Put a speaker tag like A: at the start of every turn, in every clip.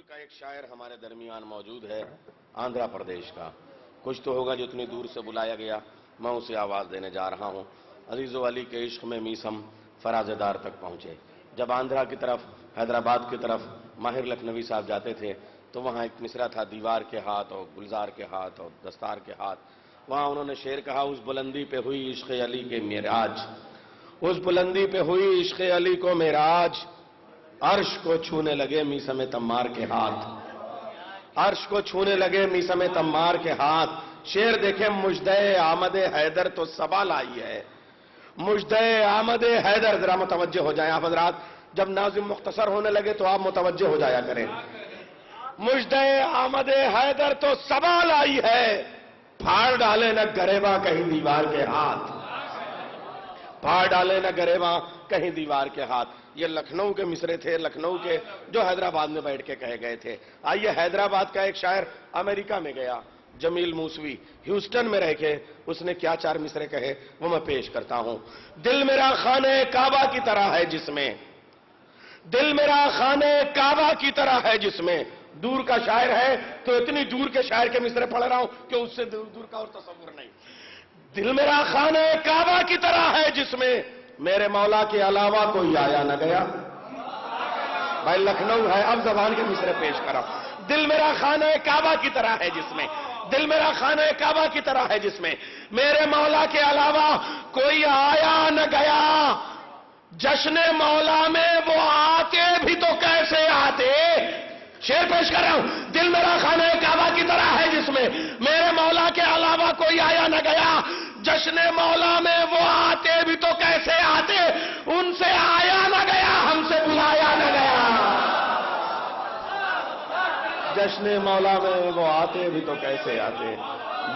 A: کا ایک شاعر ہمارے درمیان موجود ہے آندھرا پردیش کا. کچھ تو ہوگا جو اتنی دور سے بلایا گیا, میں اسے آواز دینے جا رہا ہوں. عزیز و علی کے عشق میں میسم فراز دار تک پہنچے. جب آندھرا کی طرف, حیدرآباد کی طرف ماہر لکھنوی صاحب جاتے تھے تو وہاں ایک مصرع تھا, دیوار کے ہاتھ اور گلزار کے ہاتھ اور دستار کے ہاتھ. وہاں انہوں نے شعر کہا, اس بلندی پہ ہوئی عشق علی کے معراج, اس بلندی پہ ہوئی عشق علی کو معراج, عرش کو چھونے لگے میسم تمار کے ہاتھ, عرش کو چھونے لگے میسم تمار کے ہاتھ. شعر دیکھیں, مجدے آمد حیدر تو صبا لائی ہے, مجدے آمد حیدر. ذرا متوجہ ہو جائیں آپ حضرات, جب ناظم مختصر ہونے لگے تو آپ متوجہ ہو جایا کریں. مجدے آمد حیدر تو صبا لائی ہے, پھاڑ ڈالے نہ گریباں کہیں دیوار کے ہاتھ, پھاڑ ڈالے نہ گریباں کہیں دیوار کے ہاتھ. یہ لکھنؤ کے مصرے تھے, لکھنؤ کے جو حیدرآباد میں بیٹھ کے کہے گئے تھے. آئیے, حیدرآباد کا ایک شاعر امریکہ میں گیا, جمیل موسوی, ہیوسٹن میں رہ کے اس نے کیا چار مصرے کہے وہ میں پیش کرتا ہوں. دل میرا خانہ کعبہ کی طرح ہے جس میں, دل میرا خانہ کعبہ کی طرح ہے جس میں. دور کا شاعر ہے تو اتنی دور کے شاعر کے مصرے پڑھ رہا ہوں کہ اس سے دور کا اور تصور نہیں. دل میرا خانہ کعبہ کی طرح ہے جس میں میرے مولا کے علاوہ کوئی آیا نہ گیا. بھائی لکھنؤ ہے, اب زبان کے مصرے پیش کرا. دل میرا خانہ کعبہ کی طرح ہے جس میں, دل میرا خانہ کعبہ کی طرح ہے جس میں میرے مولا کے علاوہ کوئی آیا نہ گیا. جشن مولا میں وہ آتے بھی تو کیسے آتے. شعر پیش کر رہا ہوں. دل میرا خانہ کعبہ کی طرح ہے جس میں میرے مولا کے علاوہ کوئی آیا نہ گیا. جشن مولا میں وہ آتے بھی تو کیسے آتے, ان سے آیا نہ گیا, ہم سے بلایا نہ گیا. جشن مولا میں وہ آتے بھی تو کیسے آتے,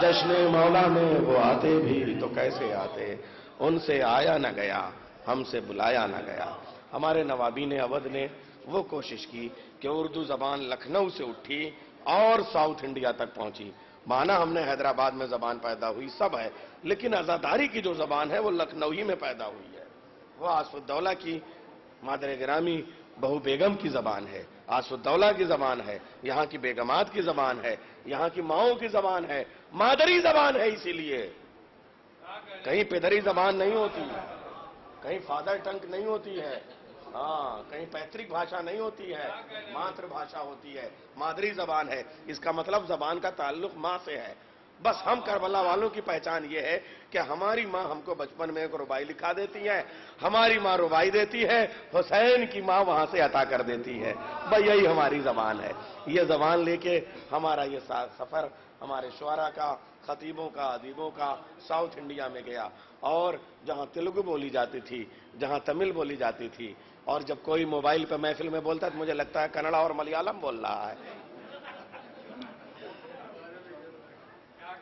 A: جشن مولا میں وہ آتے بھی تو کیسے آتے, ان سے آیا نہ گیا, ہم سے بلایا نہ گیا. ہمارے نوابین اودھ نے وہ کوشش کی کہ اردو زبان لکھنؤ سے اٹھی اور ساؤتھ انڈیا تک پہنچی. مانا ہم نے حیدرآباد میں زبان پیدا ہوئی سب ہے, لیکن عزاداری کی جو زبان ہے وہ لکھنؤ ہی میں پیدا ہوئی ہے. وہ آصف الدولہ کی مادر گرامی بہو بیگم کی زبان ہے, آصف الدولہ کی زبان ہے, یہاں کی بیگمات کی زبان ہے, یہاں کی ماؤں کی زبان ہے, مادری زبان ہے. اسی لیے کہیں پدری زبان نہیں ہوتی, کہیں فادر ٹنگ نہیں ہوتی ہے, ہاں کہیں پیترک بھاشا نہیں ہوتی ہے, ماتر بھاشا ہوتی ہے, مادری زبان ہے. اس کا مطلب زبان کا تعلق ماں سے ہے. بس ہم کربلا والوں کی پہچان یہ ہے کہ ہماری ماں ہم کو بچپن میں ایک ربائی لکھا دیتی ہے, ہماری ماں ربائی دیتی ہے, حسین کی ماں وہاں سے عطا کر دیتی ہے. بھئی یہی ہماری زبان ہے. یہ زبان لے کے ہمارا یہ سفر ہمارے شعراء کا, خطیبوں کا, ادیبوں کا ساؤتھ انڈیا میں گیا. اور جہاں تیلگو بولی جاتی تھی, جہاں تمل بولی جاتی تھی, اور جب کوئی موبائل پہ محفل میں بولتا ہے تو مجھے لگتا ہے کنڑا اور ملیالم بول رہا ہے.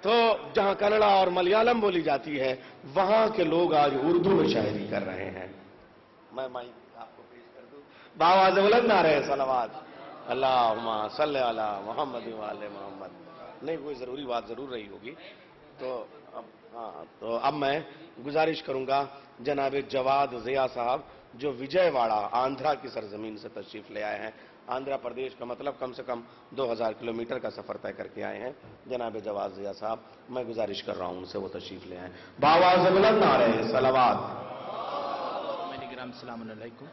A: تو جہاں کنڑا اور ملیالم بولی جاتی ہے وہاں کے لوگ آج اردو میں شاعری کر رہے ہیں. میں مائک آپ کو پیش کر دوں, بآواز بلند نعرہ صلوات, اللہم صلی علی محمد و آل محمد. نہیں, کوئی ضروری بات ضرور رہی ہوگی. تو اب میں گزارش کروں گا جناب جواد ضیاء صاحب جو وجے واڑہ آندھرا کی سرزمین سے تشریف لے آئے ہیں. آندھرا پردیش کا مطلب کم سے کم 2000 کلومیٹر کا سفر طے کر کے آئے ہیں. جناب جواد ضیاء صاحب, میں گزارش کر رہا ہوں ان سے وہ تشریف لے آئیں. بآواز بلند نعرہ صلوات.
B: السلام علیکم.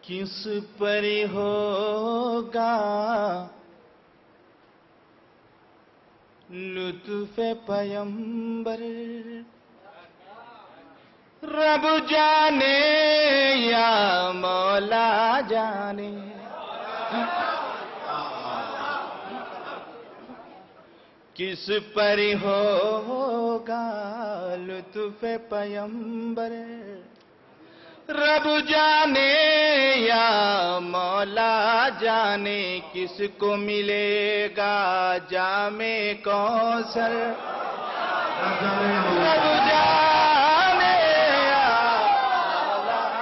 B: کس پر ہوگا لطف پیمبر, رب جانے یا مولا جانے. کس پر ہوگا لطف پیمبر, رب جانے یا مولا جانے. کس کو ملے گا جام کوثر, رب جانے یا مولا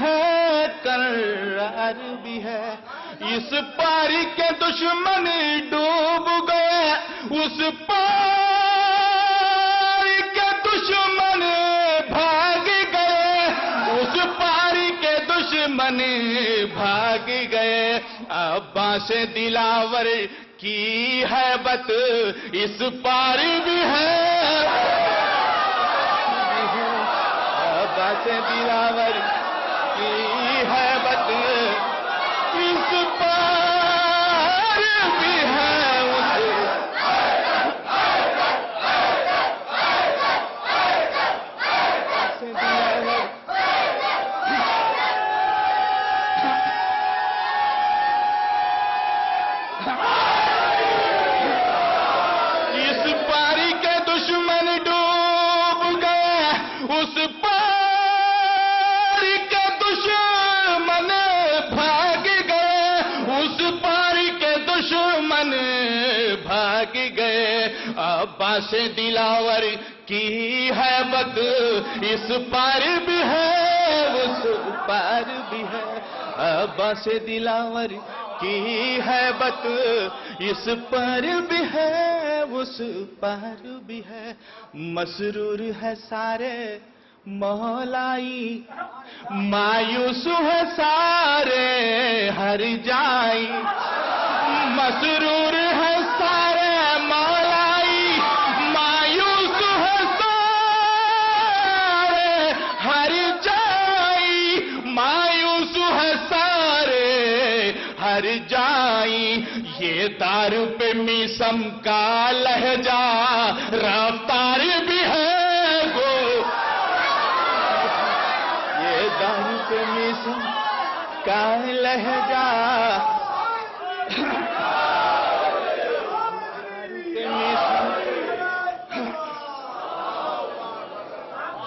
C: ہے کرار بھی ہے. اس پاری کے دشمن ڈوب گئے, اس پاری کے دشمن بھاگ گئے, اس پاری کے دشمن بھاگ گئے. عباس دلاور کی ہیبت اس پار بھی ہے. عباس دلاور کی ہیبت اس پار بھی ہے. اس پاری کے دشمن ڈوب گئے, اس پاری کے دشمن بھاگ گئے, اس پاری کے دشمن بھاگ گئے. عباس دلاور کی ہیبت اس پار بھی ہے, اس پار بھی ہے. عباس دلاور کی ہیبت اس پر بھی ہے, اس پر بھی ہے. مسرور ہے سارے مولائی, مایوس ہے سارے ہر جائی. مسرور ہے سارے مولائی, مایوس ہے سارے ہر جائی. مایوس ہے سارے ہر جائی. یہ دار پہ میسم کا لہجہ رفتار بھی ہے گو. یہ دار پہ میسم کا لہجہ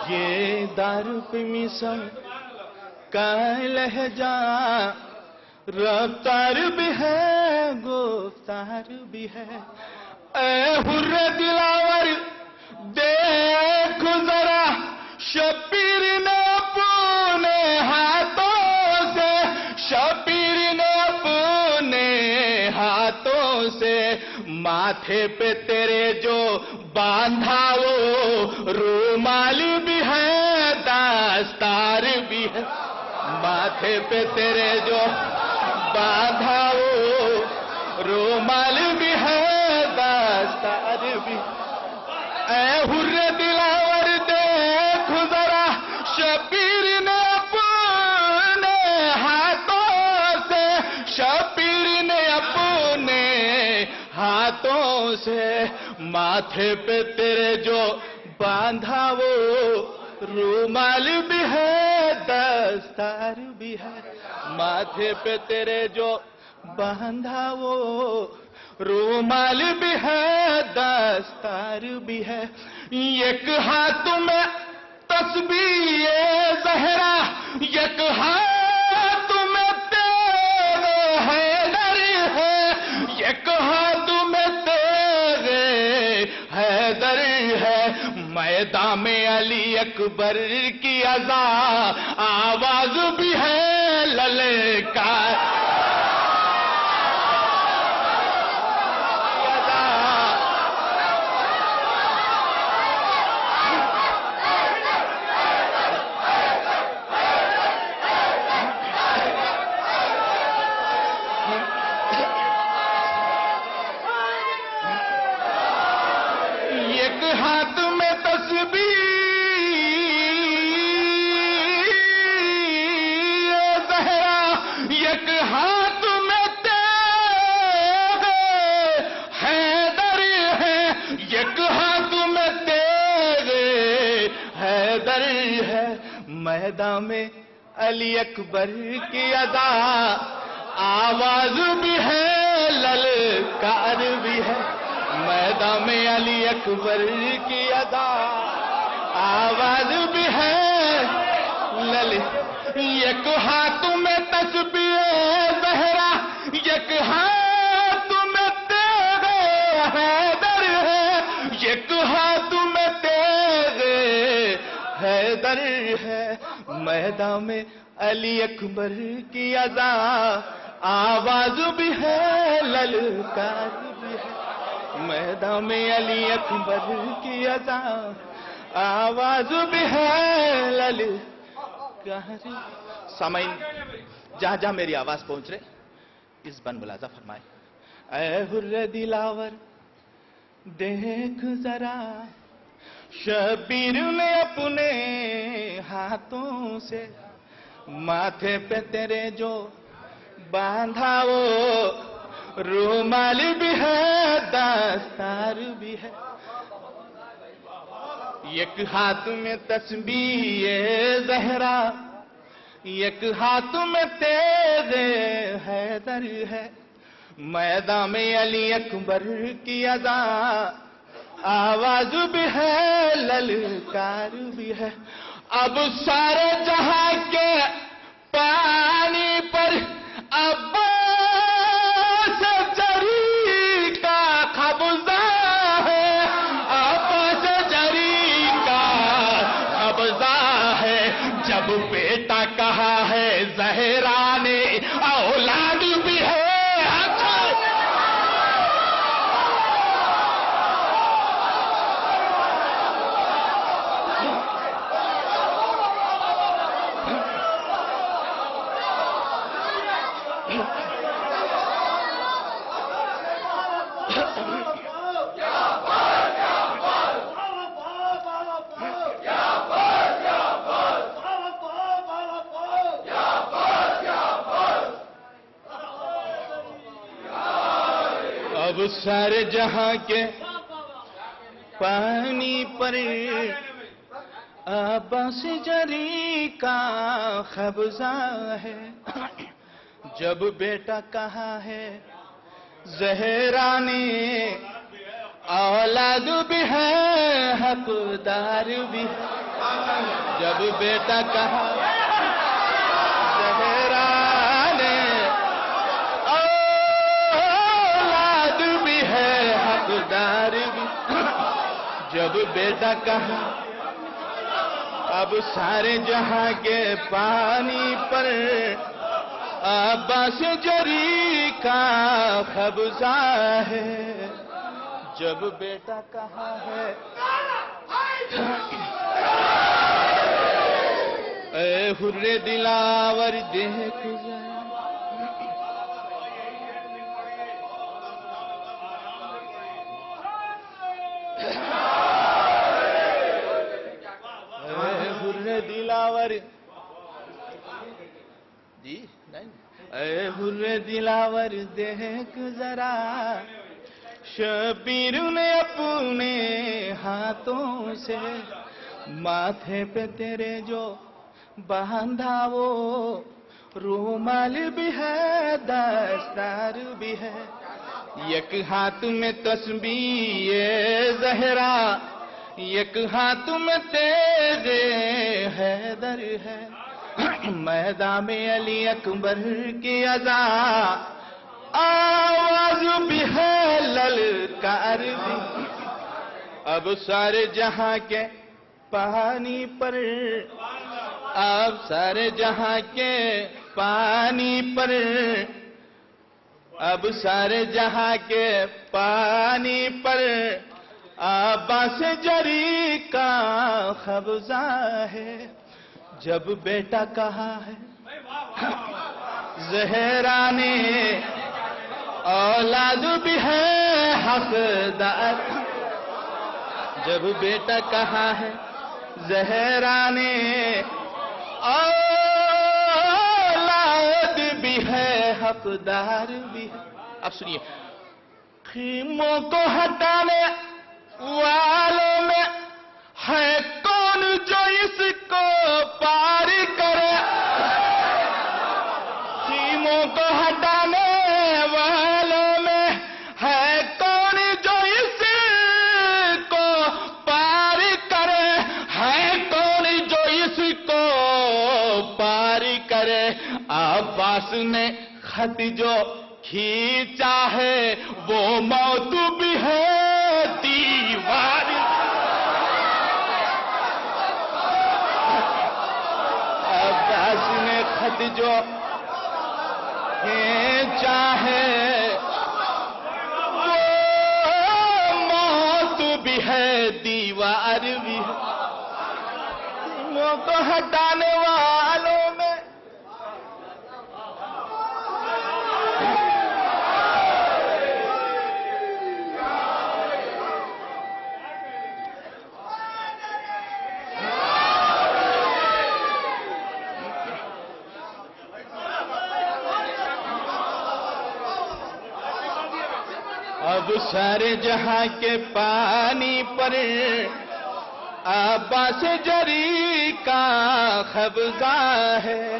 C: یہ دار پہ میسم کا لہجہ رفتار بھی ہے, گفتار بھی ہے. اے حر دلاور دیکھ ذرا شبیر نے اپنے ہاتھوں سے, شبیر نے اپنے ہاتھوں سے ماتھے پہ تیرے جو باندھا وہ رومال بھی ہے, دستار بھی ہے. ماتھے پہ تیرے جو باندھا وہ رومال بھی ہے, دستار بھی. اے حر دلاور دیکھ ذرا شبیر نے اپنے ہاتھوں سے, شبیر نے اپنے ہاتھوں سے ماتھے پہ تیرے جو باندھا وہ رومال بھی ہے, دستار بھی ہے. ماتھے پہ تیرے جو باندھا وہ رومال بھی ہے, دستار بھی ہے. ایک ہاتھ میں تسبیح زہرا, ایک ہاتھ میں تیرے حیدر ہے, ایک ہاتھ میں تیرے حیدر ہے. میدان میں علی اکبر کی اذا آواز بھی ہے للکار. ایک ہاتھ میں تسبیح زہرا, ایک ہاتھ میں تیرے حیدر ہے, ایک ہاتھ میں تیرے حیدر ہے. میدان میں علی اکبر کی ادا آواز بھی ہے للکار بھی ہے. میدان میں علی اکبر کی ادا آواز بھی ہے ایک ہاتھ میں تسبیح زہرا, ایک ہاتھ میں تیرے حیدر ہے, ایک ہاتھ میں تیرے حیدر حیدر ہے، میدان میں علی اکبر کی اذا آواز بھی ہے، للکار بھی ہے، میدان میں علی اکبر کی اذا آواز بھی ہے، للکار۔ سامعین، جہاں جہاں میری آواز پہنچ رہے اس بن ملازہ فرمائے۔ اے حر دلاور دیکھ ذرا، شبیر نے اپنے ہاتھوں سے ماتھے پہ تیرے جو باندھا وہ رومال بھی ہے، دستار بھی ہے، ایک ہاتھ میں تسبیح زہرا، ایک ہاتھ میں تیز حیدر ہے، میدان میں علی اکبر کی اذا آواز بھی ہے، للکار بھی ہے۔ اب سارے جہاں کے پانی پر عباس جری کا قبضہ ہے، عباس جری کا قبضہ ہے، جب بیٹا کہا ہے زہرا نے اولاد بھی ہے۔ اب سارے جہاں کے پانی پر عباس جری کا قبضہ ہے، جب بیٹا کہا ہے زہرا نے اولاد بھی ہے، حقدار بھی ہے، جب بیٹا کہا زہرا نے اولاد بھی ہے، حقدار بھی، جب بیٹا کہا اب سارے جہاں کے پانی پر عباس جری کا قبضہ ہے، جب بیٹا کہا ہے اے حر دلاور دیکھ ذرا، دلاور جی نہیں، اے حر دلاور دیکھ ذرا، شبیر نے اپنے ہاتھوں سے ماتھے پہ تیرے جو باندھا وہ رومال بھی ہے، دستار بھی ہے، ایک ہاتھ میں تسبیح زہرا، ایک ہاتھ میں تیز حیدر ہے، میدان میں علی اکبر کی اذا آواز بھی ہے، للکار بھی، اب سارے جہاں کے پانی پر، اب سارے جہاں کے پانی پر، اب سارے جہاں کے پانی پر عباس جری کا قبضہ ہے، جب بیٹا کہا ہے زہرا نے اولاد بھی ہے، حقدار، جب بیٹا کہا ہے زہرا نے اولاد بھی ہے، حقدار بھی ہے۔ اب سنیے، خیموں کو ہٹانے والوں میں ہے کون جو اس کو پار کرے، خیموں کو ہٹانے والوں میں ہے کون جو اس کو پار کرے، ہے کون جو اس کو پار کرے، عباس نے خط جو کھینچا ہے وہ موت بھی ہے، دیوار خط جو چاہے وہ موت بھی ہے دیوار بھی ہے وہ کو ہٹانے والوں میں اب سارے جہاں کے پانی پر عباس جری کا قبضہ ہے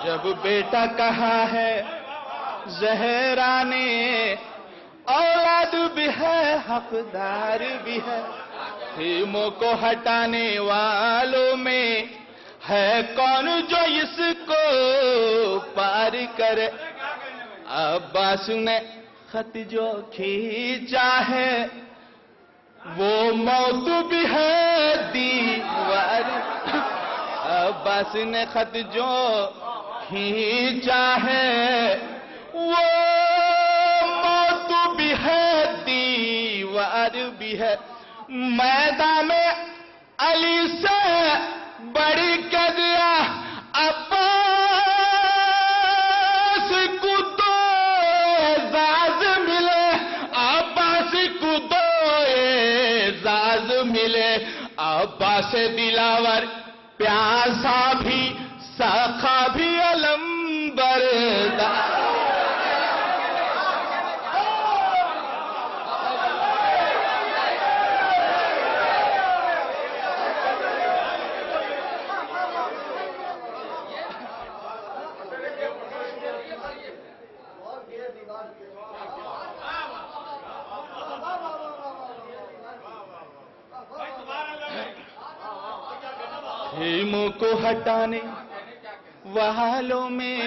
C: جب بیٹا کہا ہے زہرا نے اولاد بھی ہے حقدار بھی ہے خیموں کو ہٹانے والوں میں ہے کون جو اس کو پار کرے عباس نے خط جو کھینچا ہے وہ موت بھی ہے دیوار عباس نے خط جو کھینچا ہے وہ موت بھی ہے دیوار بھی ہے میدان میں علی سے بڑی قضیہ عباس کو دو اعزاز ملے عباس کو دو اعزاز ملے عباس دلاور پیاسا بھی ساخا بھی علم بردار خیموں کو ہٹانے والوں میں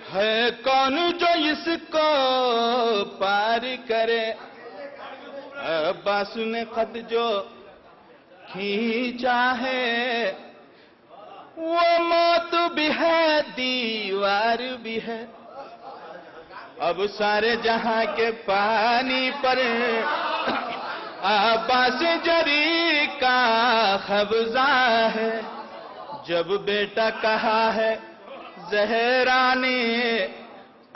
C: ہے کون جو اس کو پار کرے عباس نے خط جو کھینچا ہے وہ موت بھی ہے دیوار بھی ہے اب سارے جہاں کے پانی پر عباس جری کا قبضہ ہے جب بیٹا کہا ہے زہرا نے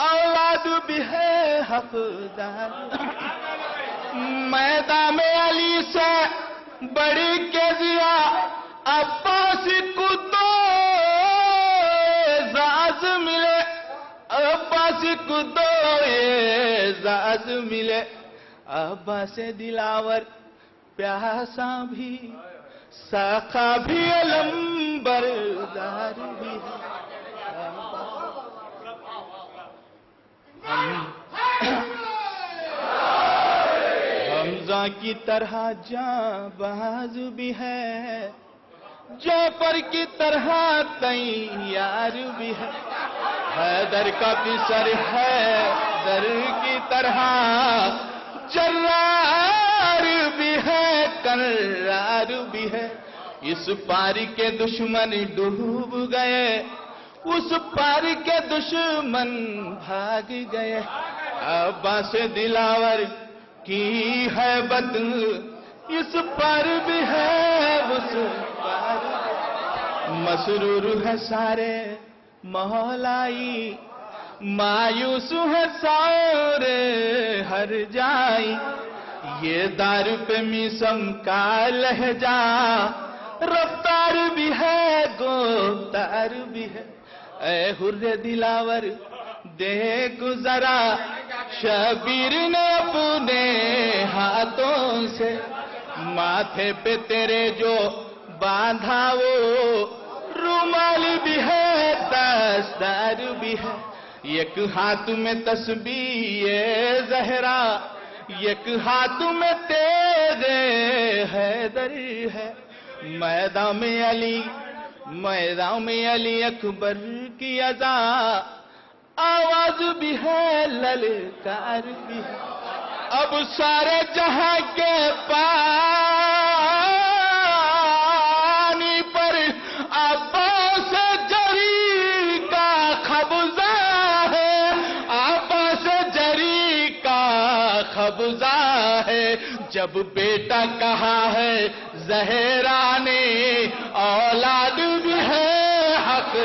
C: اولاد بھی ہے حقدار میدان میں علی سے بڑی قضیہ عباس کو دو اعزاز ملے عباس کو دو اعزاز ملے عباس دلاور پیاسا بھی ساخا بھی علم بردار بھی حمزہ کی طرح جاں باز بھی ہے جعفر کی طرح تیار بھی ہے حیدر کا پسر ہے در کی طرح جرار بھی ہے کرار بھی ہے اس پار کے دشمن ڈوب گئے اس پار کے دشمن بھاگ گئے عباس دلاور کی ہیبت اس پار بھی ہے اس پار مسرور ہے سارے مولائی مایوس ہے سارے ہر جائی یہ دار پہ میسم کا لہجہ رفتار بھی ہے گفتار بھی ہے اے حر دلاور دیکھ ذرا شبیر نے اپنے ہاتھوں سے ماتھے پہ تیرے جو باندھا وہ رومال بھی ہے دستار بھی ہے ایک ہاتھ میں تسبیح زہرا ایک ہاتھ میں تیرے حیدر ہے میدان میں علی اکبر کی اذا آواز بھی ہے للکار بھی ہے اب سارے جہاں کے پانی پر خبزہ ہے جب بیٹا کہا ہے زہرا نے اولاد بھی ہے حق